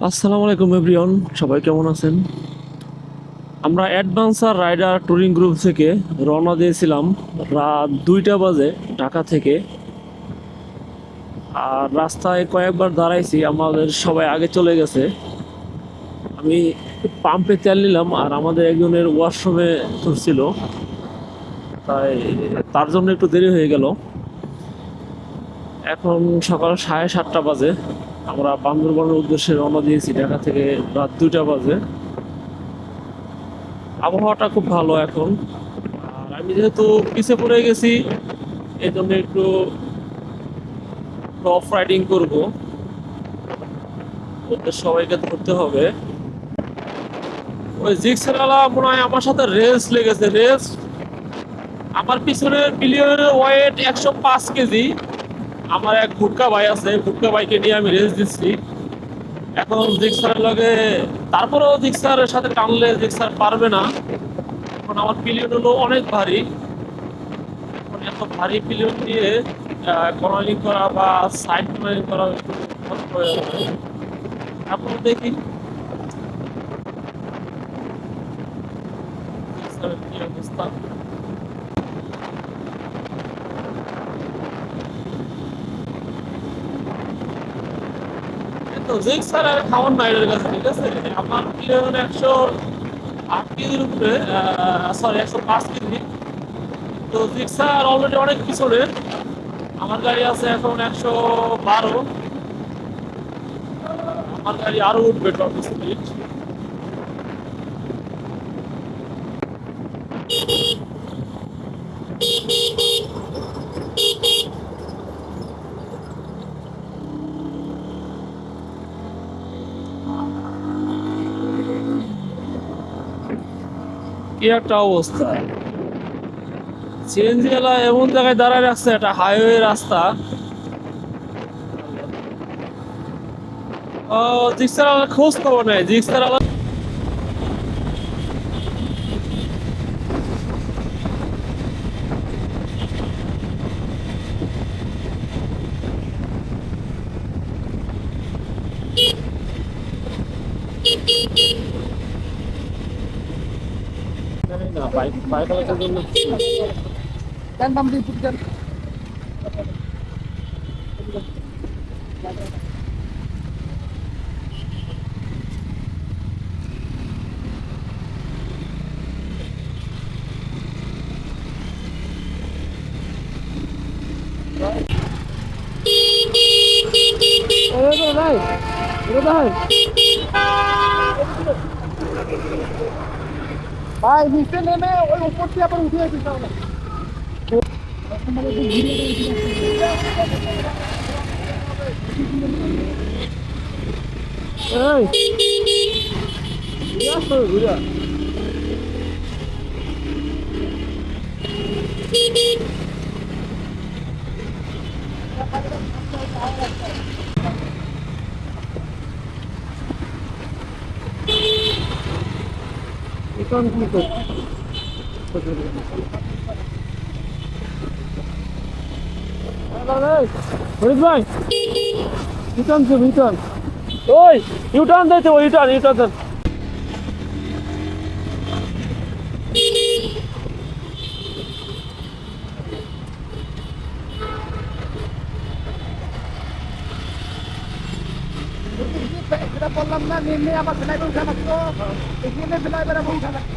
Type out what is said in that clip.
আসসালামু আলাইকুম এভরিওয়ান, সবাই কেমন আছেন? আমরা অ্যাডভান্সার রাইডার ট্যুরিং গ্রুপ থেকে রওনা দিয়েছিলাম রাত 2টা বাজে ঢাকা থেকে। আর রাস্তায় কয়েকবার দাঁড়াইছি, আমাদের সবাই আগে চলে গেছে। আমি পাম্পে তেল নিলাম আর আমাদের একজনের ওয়াশরুমে ধরছিল, তাই তার জন্য একটু দেরি হয়ে গেল। এখন সকাল 7:30 বাজে। আমরা বান্দরবানের উদ্দেশ্যে রওনা দিয়েছি ঢাকা থেকে রাত 2টা বাজে। আবহাওয়াটা খুব ভালো এখন। আর আমি যেহেতু পিছে পড়ে গেছি, এই জন্য একটু অফ রাইডিং করবো, ওদের সবাইকে ধরতে হবে। ওই জিক্সারওয়ালা মনে হয় আমার সাথে রেস লেগেছে। আমার পিছনের পিলিয়নের ওয়েট 105 কেজি। আমার এক ভুটকা ভাই আছে, ভুটকা ভাইকে নিয়ে আমি রেস দিচ্ছি। এখন জিক্সারের লগে, তারপরেও জিক্সারের সাথে টানলে জিক্সার পারবে না। এখন আমার পিলিয়ন হলো অনেক ভারী। এখন এত ভারী পিলিয়ন দিয়ে কর্নারিং করা বা সাইড কর্নারিং করা একটু কষ্ট হয়ে যাবে। তারপর দেখি জিক্সারের কি অবস্থা। তো জিক্সার আর খাওয়ার না এর কাছে, ঠিক আছে। আমার পিলিয়ন 108 কেজির উপরে, সরি 105 কেজি। তো জিক্সার অলরেডি অনেক পিছনে। আমার গাড়ি আছে এখন 112। আমার গাড়ি আরো উঠবে টপ স্পিড। কি একটা অবস্থা! সিএনজি ওয়ালা এমন জায়গায় দাঁড়ায় রাখছে, একটা হাইওয়ে রাস্তা। ও, জিক্সার ওয়ালা খোঁজ খবর নেই। জিক্সার ওয়ালা জানি না, বাইক বাইক চালানোর জন্য। ভাই নিচে নেমে ওই উপর দিয়ে আবার উঠে আসিস তাহলে। ফরিদ ভাই, রিটার্ন তো রিটার্ন। ওই ইউটার্ন দিতে, ওই ইউটার্ন ইউটার্ন দেন। যেটা বললাম না, নেমে আবার ফেলাই উঠা লাগতো। এখানে ফেলাই বেড়া উঠা লাগতো।